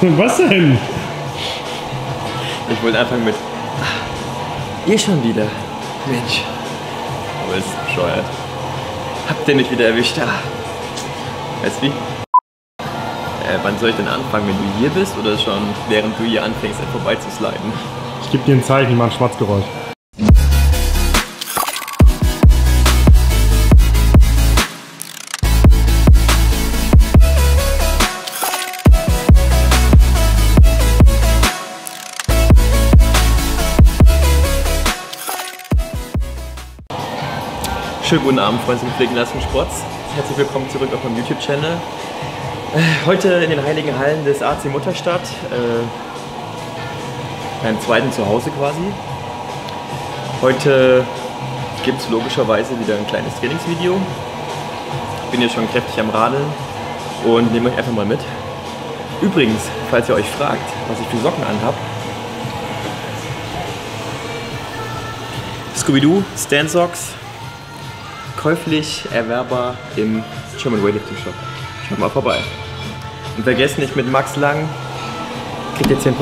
Was denn? Ich wollte anfangen mit ihr schon wieder. Mensch. Aber das ist bescheuert. Habt ihr mich wieder erwischt? Weißt du wie? Wann soll ich denn anfangen? Wenn du hier bist oder schon während du hier anfängst, vorbei zu sliden? Ich gebe dir ein Zeichen, ich mache ein Schmatzgeräusch. Schönen guten Abend, Freunde des Pflegenleistungssports. Herzlich willkommen zurück auf meinem YouTube-Channel. Heute in den heiligen Hallen des AC Mutterstadt, beim zweiten Zuhause quasi. Heute gibt es logischerweise wieder ein kleines Trainingsvideo. Ich bin hier schon kräftig am Radeln und nehme euch einfach mal mit. Übrigens, falls ihr euch fragt, was ich für Socken anhab, Scooby-Doo Stand Socks. Käuflich erwerbbar im German Weightlifting Shop. Schaut mal vorbei. Und vergesst nicht, mit Max Lang kriegt ihr 10%.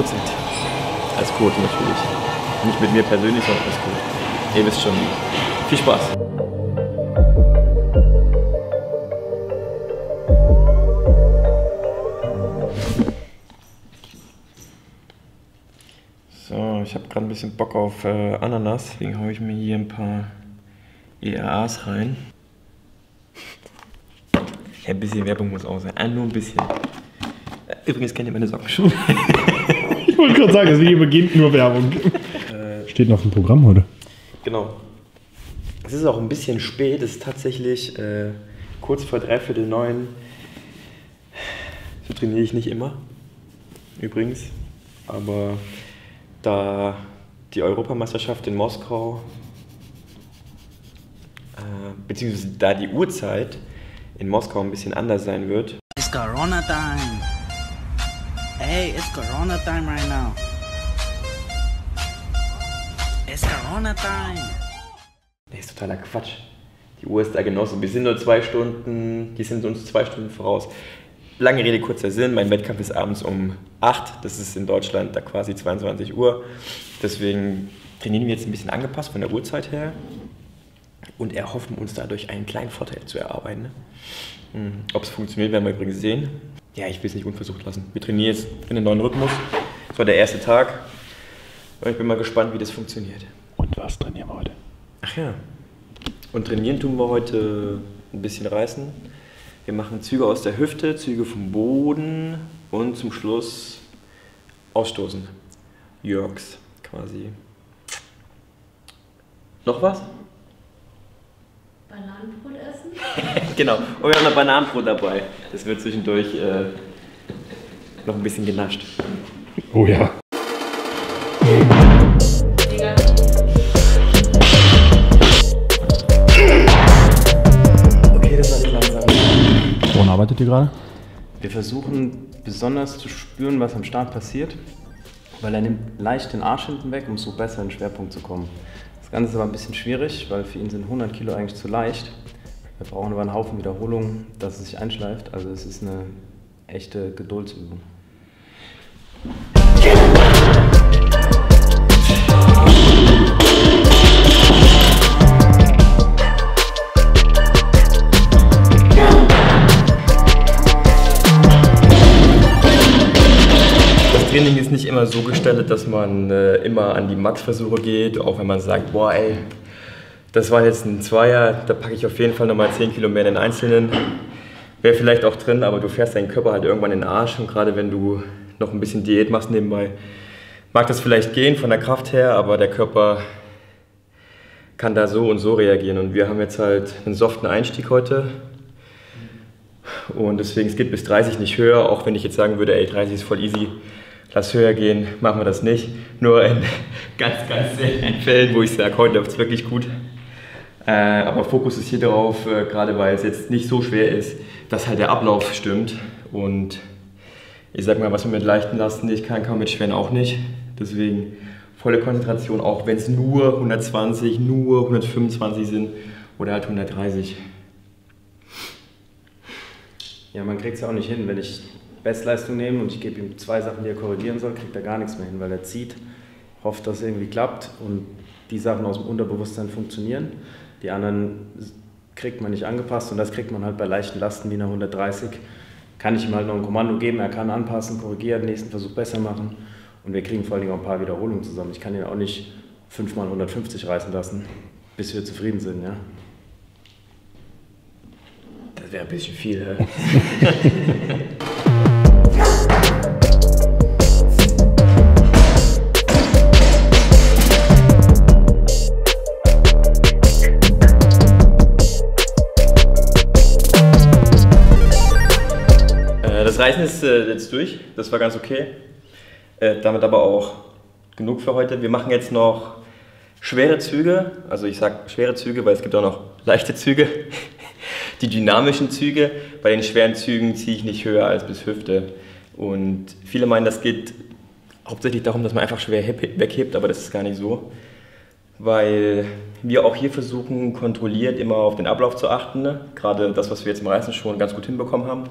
Als Quote natürlich. Nicht mit mir persönlich, sondern als Quote. Ihr wisst schon wie. Viel Spaß! So, ich habe gerade ein bisschen Bock auf Ananas, deswegen haue ich mir hier ein paar ERAs rein. Ja, ein bisschen Werbung muss auch sein. Nur ein bisschen. Übrigens kennt ihr meine Socken schon. Ich wollte gerade sagen, das Video beginnt nur Werbung. Steht noch im Programm heute. Genau. Es ist auch ein bisschen spät. Es ist tatsächlich kurz vor 8:45. So trainiere ich nicht immer. Übrigens. Aber da die Europameisterschaft in Moskau beziehungsweise da die Uhrzeit in Moskau ein bisschen anders sein wird. It's Corona time. Hey, it's Corona time right now. It's Corona time. Das ist totaler Quatsch. Die Uhr ist da genauso. Wir sind nur 2 Stunden, die sind uns 2 Stunden voraus. Lange Rede, kurzer Sinn. Mein Wettkampf ist abends um 8. Das ist in Deutschland da quasi 22 Uhr. Deswegen trainieren wir jetzt ein bisschen angepasst von der Uhrzeit her. Und erhoffen uns dadurch einen kleinen Vorteil zu erarbeiten. Ne? Ob es funktioniert, werden wir übrigens sehen. Ja, ich will es nicht unversucht lassen. Wir trainieren jetzt in einen neuen Rhythmus. Das war der erste Tag. Und ich bin mal gespannt, wie das funktioniert. Und was trainieren wir heute? Ach ja. Und trainieren tun wir heute ein bisschen reißen. Wir machen Züge aus der Hüfte, Züge vom Boden und zum Schluss ausstoßen. Jörgs quasi. Noch was? Bananenbrot essen? Genau, und wir haben noch Bananenbrot dabei. Das wird zwischendurch noch ein bisschen genascht. Oh ja. Okay, das war langsam. Woran arbeitet ihr gerade? Wir versuchen besonders zu spüren, was am Start passiert, weil er nimmt leicht den Arsch hinten weg, um so besser in den Schwerpunkt zu kommen. Das Ganze ist aber ein bisschen schwierig, weil für ihn sind 100 Kilo eigentlich zu leicht. Wir brauchen aber einen Haufen Wiederholungen, dass es sich einschleift. Also es ist eine echte Geduldsübung. Das Training ist nicht immer so gestaltet, dass man immer an die Max-Versuche geht, auch wenn man sagt, boah ey, das war jetzt ein Zweier, da packe ich auf jeden Fall nochmal 10 Kilo mehr in den Einzelnen. Wäre vielleicht auch drin, aber du fährst deinen Körper halt irgendwann in den Arsch und gerade wenn du noch ein bisschen Diät machst nebenbei, mag das vielleicht gehen von der Kraft her, aber der Körper kann da so und so reagieren und wir haben jetzt halt einen soften Einstieg heute und deswegen, es geht bis 30 nicht höher, auch wenn ich jetzt sagen würde, ey 30 ist voll easy, lass höher gehen, machen wir das nicht. Nur in ganz, ganz seltenen Fällen, wo ich sage, heute läuft es wirklich gut. Aber Fokus ist hier drauf, gerade weil es jetzt nicht so schwer ist, dass halt der Ablauf stimmt. Und ich sag mal, was man mit leichten Lasten nicht kann, kann man mit schweren auch nicht. Deswegen volle Konzentration, auch wenn es nur 120, nur 125 sind oder halt 130. Ja, man kriegt es ja auch nicht hin, wenn ich Bestleistung nehmen und ich gebe ihm 2 Sachen, die er korrigieren soll, kriegt er gar nichts mehr hin, weil er zieht, hofft, dass es irgendwie klappt und die Sachen aus dem Unterbewusstsein funktionieren. Die anderen kriegt man nicht angepasst und das kriegt man halt bei leichten Lasten wie einer 130. Kann ich ihm halt noch ein Kommando geben, er kann anpassen, korrigieren, nächsten Versuch besser machen und wir kriegen vor allen Dingen auch ein paar Wiederholungen zusammen. Ich kann ihn auch nicht 5 mal 150 reißen lassen, bis wir zufrieden sind, ja. Das wäre ein bisschen viel, hä? Das Reisen ist jetzt durch, das war ganz okay. Damit aber auch genug für heute. Wir machen jetzt noch schwere Züge, also ich sage schwere Züge, weil es gibt auch noch leichte Züge. Die dynamischen Züge, bei den schweren Zügen ziehe ich nicht höher als bis Hüfte. Und viele meinen, das geht hauptsächlich darum, dass man einfach schwer weghebt, aber das ist gar nicht so. Weil wir auch hier versuchen, kontrolliert immer auf den Ablauf zu achten. Ne? Gerade das, was wir jetzt im Reisen schon ganz gut hinbekommen haben.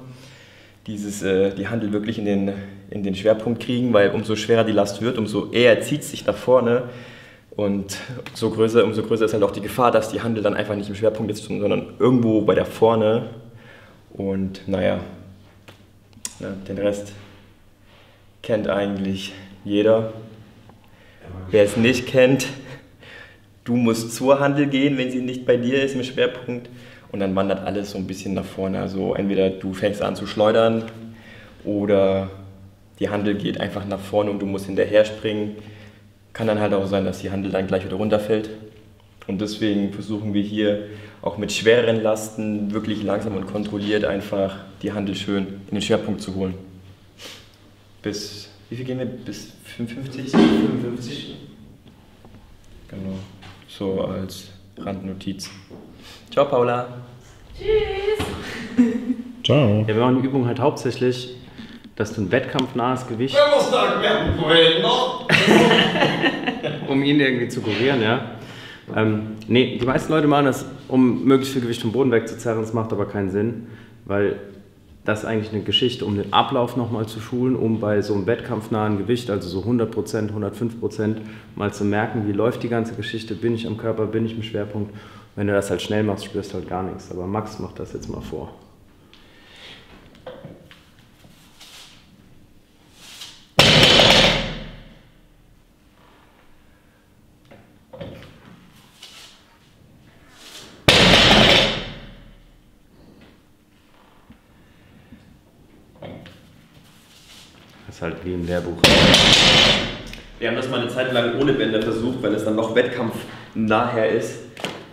Die Handel wirklich in den Schwerpunkt kriegen, weil umso schwerer die Last wird, umso eher zieht es sich nach vorne. Und umso größer ist halt auch die Gefahr, dass die Handel dann einfach nicht im Schwerpunkt ist, sondern irgendwo bei der Vorne. Und naja, den Rest kennt eigentlich jeder. Wer es nicht kennt, du musst zur Handel gehen, wenn sie nicht bei dir ist im Schwerpunkt. Und dann wandert alles so ein bisschen nach vorne. Also entweder du fängst an zu schleudern oder die Handel geht einfach nach vorne und du musst hinterher springen. Kann dann halt auch sein, dass die Handel dann gleich wieder runterfällt. Und deswegen versuchen wir hier auch mit schwereren Lasten wirklich langsam und kontrolliert einfach die Handel schön in den Schwerpunkt zu holen. Bis, wie viel gehen wir? Bis 55? 55. Genau, so als Randnotiz. Ciao, Paula. Tschüss. Ciao. Ja, wir machen die Übung halt hauptsächlich, dass du ein wettkampfnahes Gewicht... um ihn irgendwie zu kurieren, ja. Nee, die meisten Leute machen das, um möglichst viel Gewicht vom Boden wegzuzerren. Das macht aber keinen Sinn, weil das ist eigentlich eine Geschichte, um den Ablauf nochmal zu schulen, um bei so einem wettkampfnahen Gewicht, also so 100%, 105%, mal zu merken, wie läuft die ganze Geschichte, bin ich am Körper, bin ich im Schwerpunkt. Wenn du das halt schnell machst, spürst du halt gar nichts. Aber Max macht das jetzt mal vor. Das ist halt wie im Lehrbuch. Wir haben das mal eine Zeit lang ohne Bänder versucht, weil es dann noch Wettkampf nachher ist.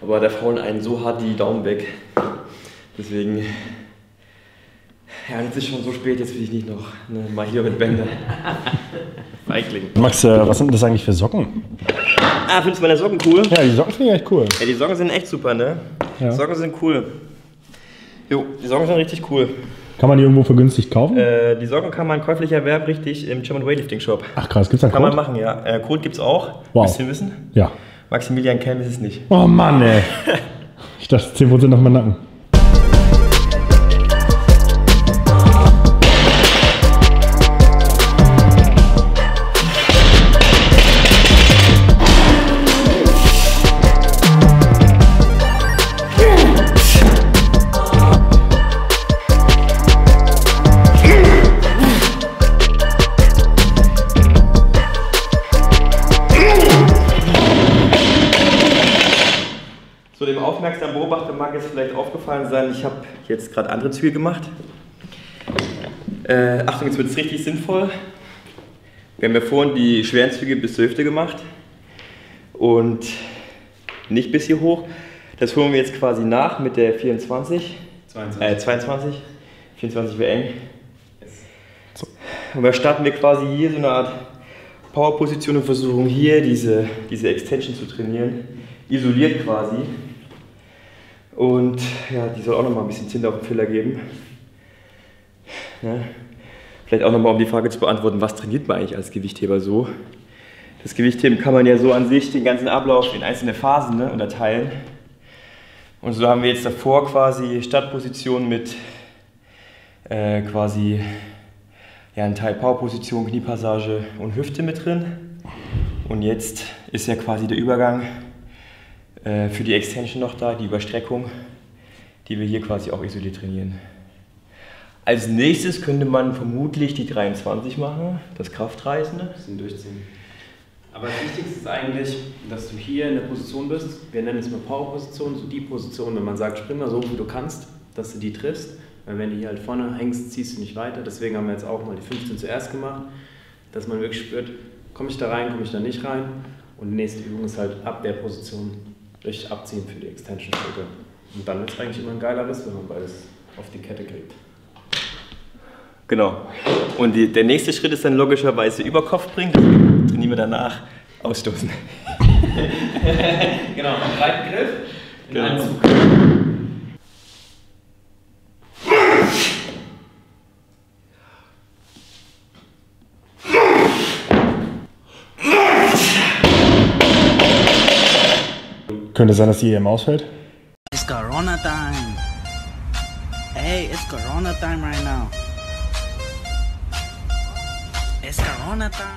Aber da faulen einen so hart die Daumen weg. Deswegen, ja, jetzt ist schon so spät, jetzt will ich nicht noch mal hier mit Bänder. Feigling. Max, was sind das eigentlich für Socken? Ah, findest du meine Socken cool? Ja, die Socken finde ich echt cool. Ja, die Socken sind echt super, ne? Ja. Die Socken sind cool. Jo, die Socken sind richtig cool. Kann man die irgendwo vergünstigt kaufen? Die Socken kann man käuflich erwerben, richtig, im German Weightlifting Shop. Ach krass, gibt's da einen Kann Code? man machen, ja. Code gibt's auch. Wow. Willst du wissen? Ja. Maximilian Kelm ist es nicht. Oh Mann, ey. Ich dachte 10% auf meinen Nacken. So, dem aufmerksamen Beobachter mag es vielleicht aufgefallen sein, ich habe jetzt gerade andere Züge gemacht. Achtung, jetzt wird es richtig sinnvoll. Wir haben ja vorhin die schweren Züge bis zur Hüfte gemacht und nicht bis hier hoch. Das holen wir jetzt quasi nach mit der 24. 22. 24 wäre eng. Und da starten wir quasi hier so eine Art Power-Position und versuchen hier diese Extension zu trainieren. Isoliert quasi. Und ja, die soll auch nochmal ein bisschen Tinte auf den Filler geben. Ja. Vielleicht auch nochmal, um die Frage zu beantworten, was trainiert man eigentlich als Gewichtheber so? Das Gewichtheben kann man ja so an sich den ganzen Ablauf in einzelne Phasen unterteilen. Und so haben wir jetzt davor quasi Startposition mit quasi ja, ein Teil Powerposition, Kniepassage und Hüfte mit drin. Und jetzt ist ja quasi der Übergang für die Extension noch da, die Überstreckung, die wir hier quasi auch isoliert trainieren. Als nächstes könnte man vermutlich die 23 machen, das Kraftreißende. Ein bisschen durchziehen. Aber das Wichtigste ist eigentlich, dass du hier in der Position bist. Wir nennen es mal Power-Position, so die Position, wenn man sagt, spring mal so, wie du kannst, dass du die triffst. Weil wenn du hier halt vorne hängst, ziehst du nicht weiter. Deswegen haben wir jetzt auch mal die 15 zuerst gemacht, dass man wirklich spürt, komme ich da rein, komme ich da nicht rein. Und die nächste Übung ist halt ab der Position richtig abziehen für die Extension-Schritte. Und dann wird es eigentlich immer ein geiler Riss, wenn man beides auf die Kette kriegt. Genau. Und der nächste Schritt ist dann logischerweise Überkopf bringen. Das trainieren wir danach. Ausstoßen. Genau, einen breiten Griff, in einen Zug. Könnte sein, dass die EM ausfällt? It's Corona time. Hey, it's Corona time right now. It's Corona time.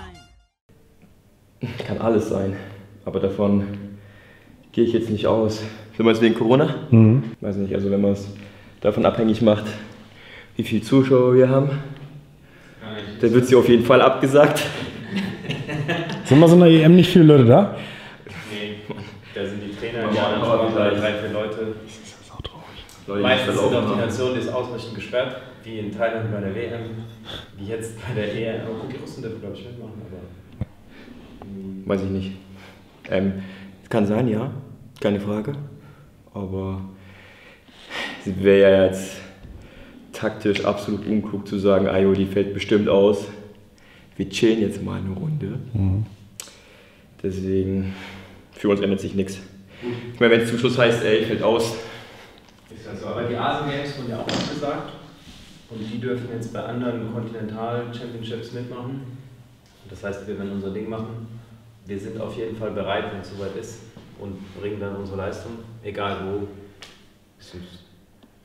Kann alles sein, aber davon gehe ich jetzt nicht aus. Wenn man es wegen Corona? Weiß nicht, also wenn man es davon abhängig macht, wie viele Zuschauer wir haben, dann wird sie auf jeden Fall abgesagt. Sind bei so einer EM nicht viele Leute da? Nee, da sind die Trainer, die anderen machen da 3-4 Leute. Meistens sind auch die Nationen, die ist ausreichend gesperrt, wie in Thailand bei der WM, wie jetzt bei der EM. Aber gut, die Russen dürfen, glaube ich, mitmachen, aber... Weiß ich nicht. Kann sein, ja, keine Frage. Aber es wäre ja jetzt taktisch absolut unklug zu sagen, Ajo, die fällt bestimmt aus. Wir chillen jetzt mal eine Runde. Deswegen, für uns ändert sich nichts. Ich meine, wenn es zum Schluss heißt, ey, fällt aus. Ist ja so, aber die Asian Games wurden ja auch abgesagt. Und die dürfen jetzt bei anderen Continental Championships mitmachen. Das heißt, wir werden unser Ding machen. Wir sind auf jeden Fall bereit, wenn es soweit ist, und bringen dann unsere Leistung, egal wo.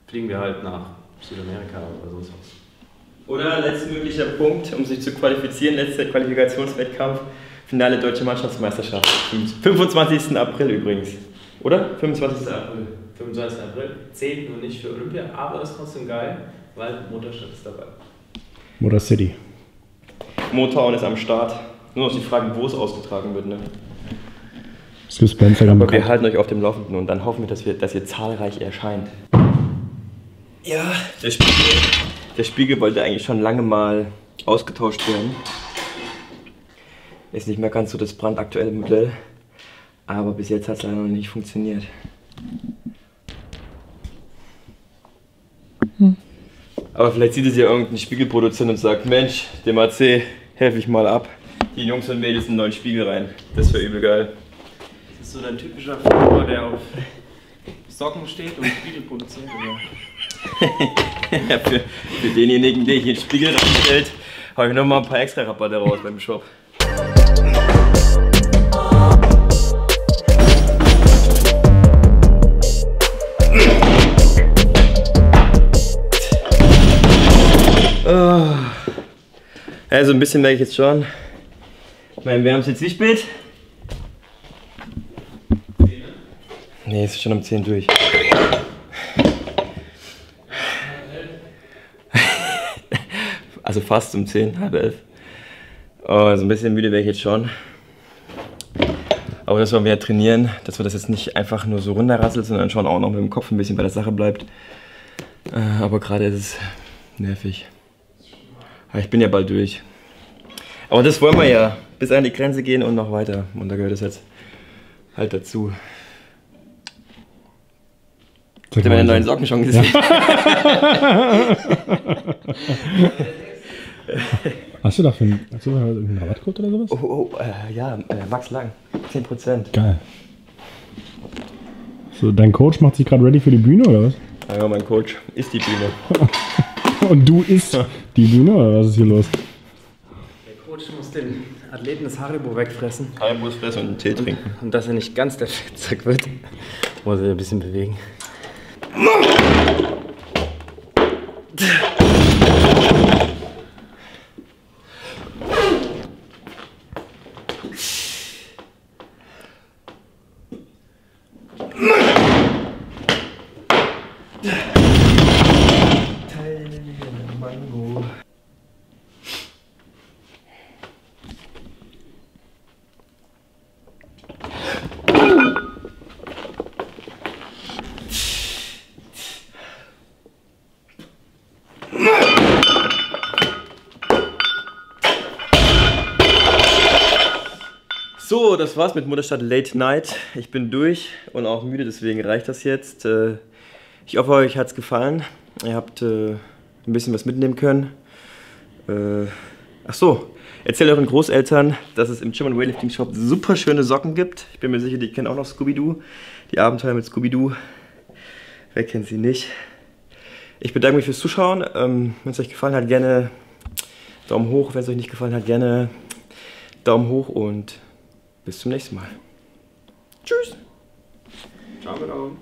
Fliegen wir halt nach Südamerika oder sonst was. Oder letzter möglicher Punkt, um sich zu qualifizieren, letzter Qualifikationswettkampf, Finale Deutsche Mannschaftsmeisterschaft. 25. April übrigens. Oder? 25. April. 25. April, zählt nur nicht für Olympia, aber ist trotzdem geil, weil Mutterstadt ist dabei. Motor City. Motown ist am Start. Nur noch die Frage, wo es ausgetragen wird. Ne? Suspense. Aber wir halten euch auf dem Laufenden und dann hoffen wir, dass ihr zahlreich erscheint. Ja, der Spiegel wollte eigentlich schon lange mal ausgetauscht werden. Ist nicht mehr ganz so das brandaktuelle Modell, aber bis jetzt hat es leider noch nicht funktioniert. Aber vielleicht sieht es ja irgendein Spiegelproduzent und sagt, Mensch, dem AC helfe ich mal ab. Die Jungs und Mädels einen neuen Spiegel rein. Das wäre übel geil. Das ist so dein typischer Follower, der auf Socken steht und Spiegel produziert, oder? Ja, für denjenigen, der hier einen Spiegel reinstellt, habe ich nochmal ein paar extra Rabatte raus beim Shop. Also ein bisschen merke ich jetzt schon. Ich meine, wir haben es jetzt nicht spät. Nee, es ist schon um 10 durch. Also fast um 10, halb 11. Also ein bisschen müde wäre ich jetzt schon. Aber das wollen wir ja trainieren, dass wir das jetzt nicht einfach nur so runterrasselt, sondern schon auch noch mit dem Kopf ein bisschen bei der Sache bleibt. Aber gerade ist es nervig. Aber ich bin ja bald durch. Aber das wollen wir ja. Bis an die Grenze gehen und noch weiter. Und da gehört es jetzt halt dazu. Habt ihr meine neuen Socken schon gesehen? Hast du dafür einen Rabattcode oder sowas? Ja, Max Lang. 10%. Geil. So, dein Coach macht sich gerade ready für die Bühne oder was? Ja, mein Coach ist die Bühne. Und du isst die Bühne oder was ist hier los? Der Coach muss den Athleten das Haribo wegfressen. Haribo fressen und einen Tee trinken. Und dass er nicht ganz der Fettsack wird, muss er ein bisschen bewegen. So, das war's mit Mutterstadt Late Night. Ich bin durch und auch müde, deswegen reicht das jetzt. Ich hoffe, euch hat's gefallen. Ihr habt ein bisschen was mitnehmen können. Ach so, erzählt euren Großeltern, dass es im Gym & Weightlifting Shop super schöne Socken gibt. Ich bin mir sicher, die kennen auch noch Scooby-Doo. Die Abenteuer mit Scooby-Doo. Wer kennt sie nicht? Ich bedanke mich fürs Zuschauen. Wenn es euch gefallen hat, gerne Daumen hoch. Wenn es euch nicht gefallen hat, gerne Daumen hoch und bis zum nächsten Mal. Tschüss. Ciao mit Augen.